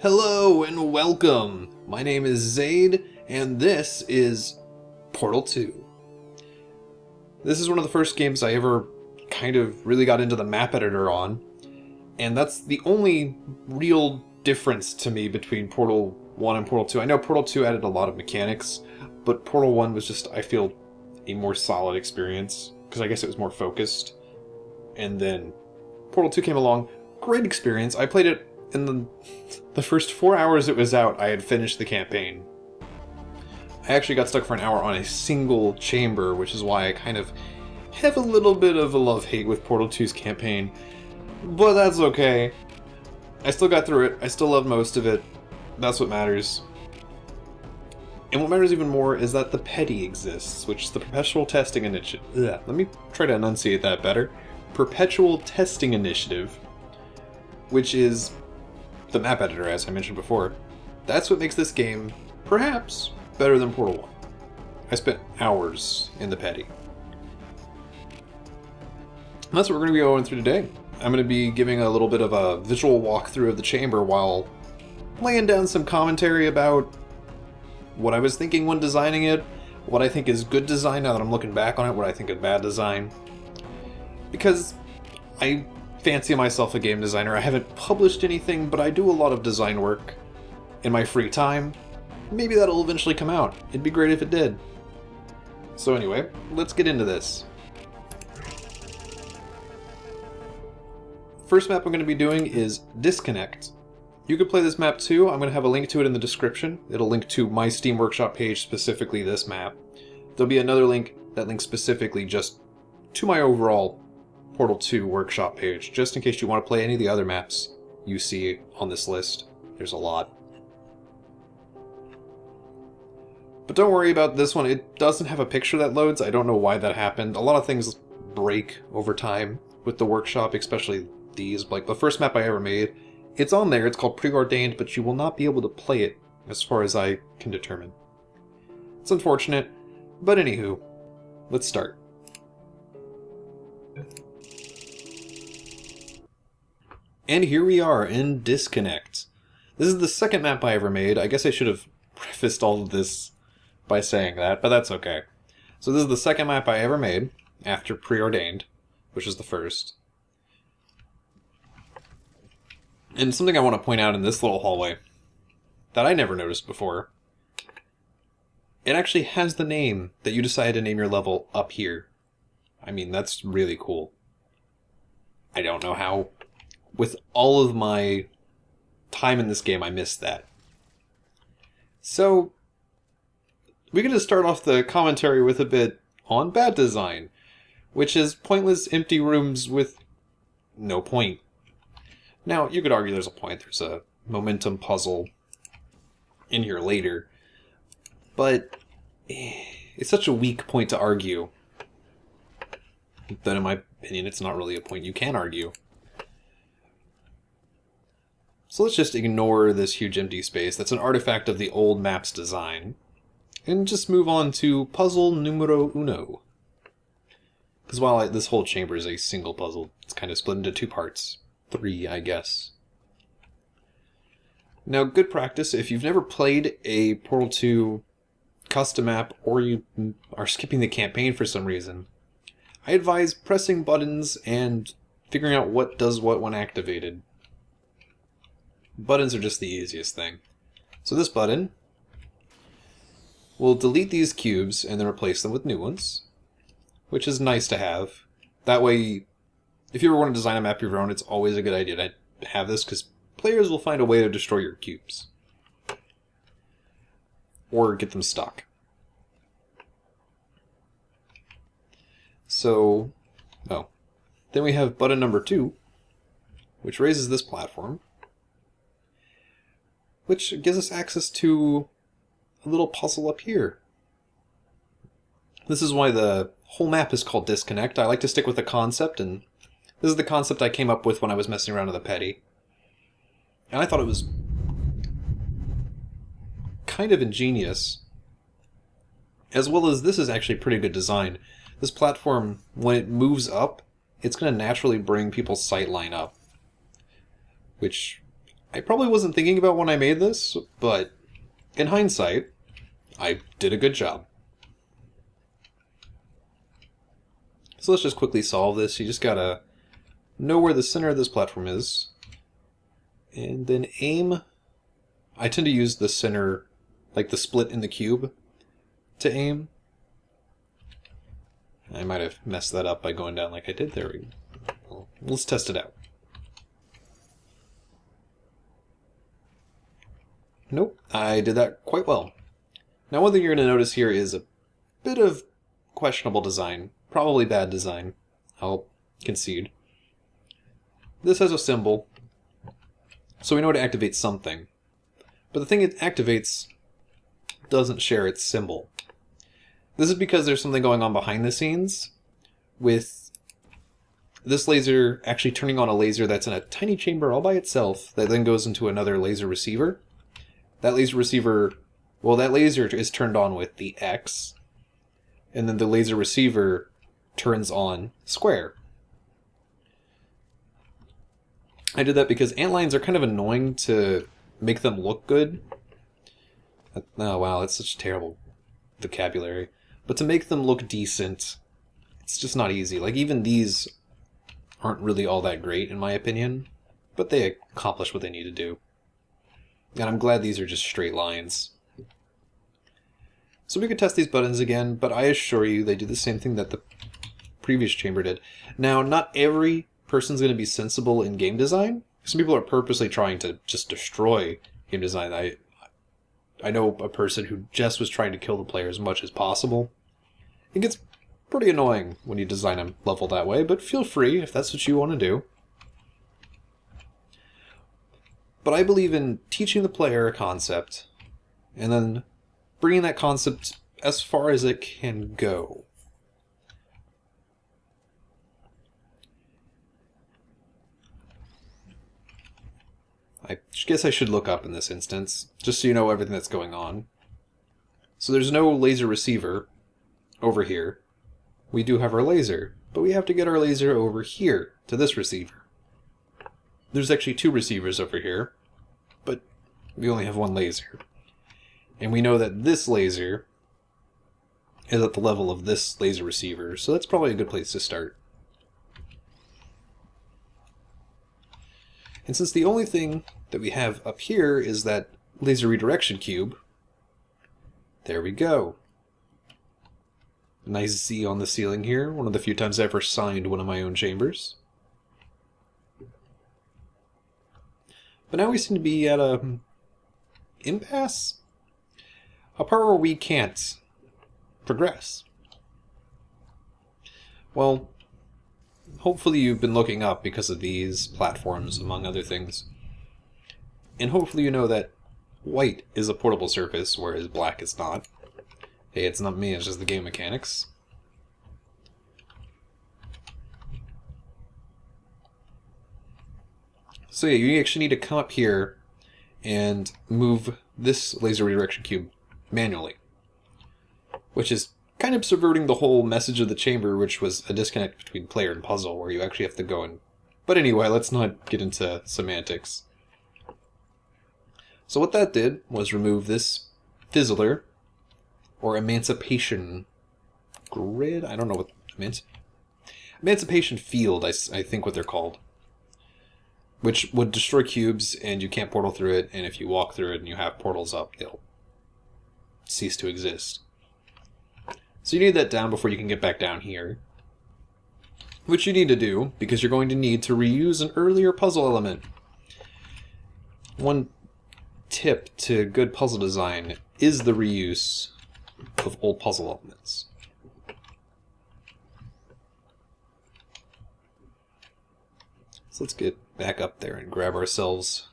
Hello and welcome! My name is Zaid, and this is Portal 2. This is one of the first games I ever kind of really got into the map editor on, and that's the only real difference to me between Portal 1 and Portal 2. I know Portal 2 added a lot of mechanics, but Portal 1 was just, I feel, a more solid experience, because I guess it was more focused. And then Portal 2 came along, great experience. I played it in the first 4 hours it was out, I had finished the campaign. I actually got stuck for an hour on a single chamber, which is why I kind of have a little bit of a love-hate with Portal 2's campaign. But that's okay. I still got through it, I still love most of it. That's what matters. And what matters even more is that the PeTI exists, which is the Perpetual Testing Initiative. Let me try to enunciate that better. Perpetual Testing Initiative, which is the map editor, as I mentioned before. That's what makes this game, perhaps, better than Portal 1. I spent hours in the PeTI. And that's what we're going to be going through today. I'm going to be giving a little bit of a visual walkthrough of the chamber while laying down some commentary about what I was thinking when designing it, what I think is good design now that I'm looking back on it, what I think is bad design. Because I fancy myself a game designer. I haven't published anything, but I do a lot of design work in my free time. Maybe that'll eventually come out. It'd be great if it did. So anyway, let's get into this. First map I'm going to be doing is Disconnect. You could play this map too. I'm going to have a link to it in the description. It'll link to my Steam Workshop page, specifically this map. There'll be another link that links specifically just to my overall Portal 2 Workshop page, just in case you want to play any of the other maps you see on this list. There's a lot. But don't worry about this one, it doesn't have a picture that loads. I don't know why that happened. A lot of things break over time with the Workshop, especially these. Like the first map I ever made, it's on there, it's called Preordained, but you will not be able to play it as far as I can determine. It's unfortunate, but anywho, let's start. And here we are in Disconnect. This is the second map I ever made. I guess I should have prefaced all of this by saying that, but that's okay. So this is the second map I ever made, after Preordained, which was the first. And something I want to point out in this little hallway that I never noticed before, it actually has the name that you decided to name your level up here. I mean, that's really cool. I don't know how, with all of my time in this game, I missed that. So, we're going to start off the commentary with a bit on bad design, which is pointless empty rooms with no point. Now, you could argue there's a point. There's a momentum puzzle in here later, but it's such a weak point to argue that, in my opinion, it's not really a point you can argue. So let's just ignore this huge empty space that's an artifact of the old map's design, and just move on to puzzle numero uno. Because while this whole chamber is a single puzzle, it's kind of split into two parts. 3, I guess. Now, good practice, if you've never played a Portal 2 custom map, or you are skipping the campaign for some reason, I advise pressing buttons and figuring out what does what when activated. Buttons are just the easiest thing. So this button will delete these cubes and then replace them with new ones, which is nice to have. That way, if you ever want to design a map of your own, it's always a good idea to have this, because players will find a way to destroy your cubes. Or get them stuck. So, then we have button number 2, which raises this platform, which gives us access to a little puzzle up here. This is why the whole map is called Disconnect. I like to stick with the concept, and this is the concept I came up with when I was messing around with the PeTI. And I thought it was kind of ingenious, as well as this is actually pretty good design. This platform, when it moves up, it's going to naturally bring people's sight line up, which I probably wasn't thinking about when I made this, but in hindsight, I did a good job. So let's just quickly solve this. You just gotta know where the center of this platform is, and then aim. I tend to use the center, like the split in the cube, to aim. I might have messed that up by going down like I did. There we go. Well, let's test it out. Nope, I did that quite well. Now one thing you're going to notice here is a bit of questionable design. Probably bad design. I'll concede. This has a symbol, so we know it activates something. But the thing it activates doesn't share its symbol. This is because there's something going on behind the scenes with this laser actually turning on a laser that's in a tiny chamber all by itself that then goes into another laser receiver. That laser receiver, well, that laser is turned on with the X, and then the laser receiver turns on square. I did that because antlines are kind of annoying to make them look good. Oh wow, that's such terrible vocabulary. But to make them look decent, it's just not easy. Like, even these aren't really all that great, in my opinion, but they accomplish what they need to do. And I'm glad these are just straight lines. So we could test these buttons again, but I assure you they do the same thing that the previous chamber did. Now, not every person's going to be sensible in game design. Some people are purposely trying to just destroy game design. I know a person who just was trying to kill the player as much as possible. It gets pretty annoying when you design a level that way, but feel free if that's what you want to do. But I believe in teaching the player a concept, and then bringing that concept as far as it can go. I guess I should look up in this instance, just so you know everything that's going on. So there's no laser receiver over here. We do have our laser, but we have to get our laser over here to this receiver. There's actually two receivers over here, but we only have one laser. And we know that this laser is at the level of this laser receiver, so that's probably a good place to start. And since the only thing that we have up here is that laser redirection cube, there we go. Nice Z on the ceiling here, one of the few times I ever signed one of my own chambers. But now we seem to be at a impasse? A part where we can't progress. Well, hopefully you've been looking up because of these platforms, among other things. And hopefully you know that white is a portable surface, whereas black is not. Hey, it's not me, it's just the game mechanics. So yeah, you actually need to come up here and move this laser redirection cube manually. Which is kind of subverting the whole message of the chamber, which was a disconnect between player and puzzle, where you actually have to go and... But anyway, let's not get into semantics. So what that did was remove this fizzler, or emancipation grid? I don't know what... Emancipation field, I think what they're called. Which would destroy cubes, and you can't portal through it, and if you walk through it and you have portals up, they'll cease to exist. So you need that down before you can get back down here. Which you need to do, because you're going to need to reuse an earlier puzzle element. One tip to good puzzle design is the reuse of old puzzle elements. So let's get back up there and grab ourselves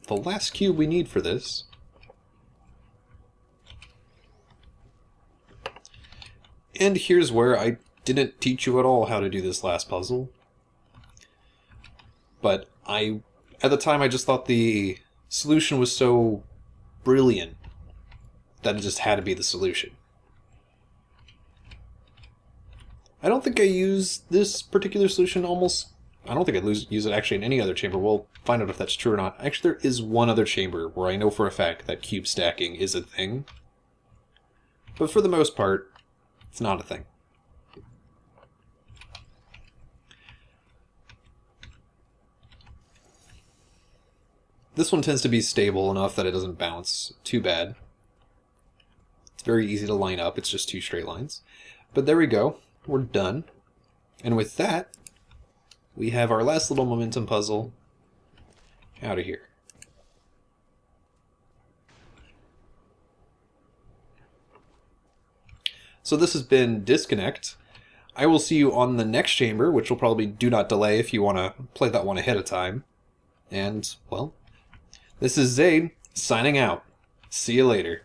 the last cube we need for this. And here's where I didn't teach you at all how to do this last puzzle. But at the time, I just thought the solution was so brilliant that it just had to be the solution. I don't think I use this particular solution almost I don't think I'd use it actually in any other chamber. We'll find out if that's true or not. Actually, there is one other chamber where I know for a fact that cube stacking is a thing. But for the most part, it's not a thing. This one tends to be stable enough that it doesn't bounce too bad. It's very easy to line up. It's just 2 straight lines. But there we go. We're done. And with that, we have our last little momentum puzzle out of here. So this has been Disconnect. I will see you on the next chamber, which will probably Do Not Delay if you want to play that one ahead of time. And, well, this is Zaid, signing out. See you later.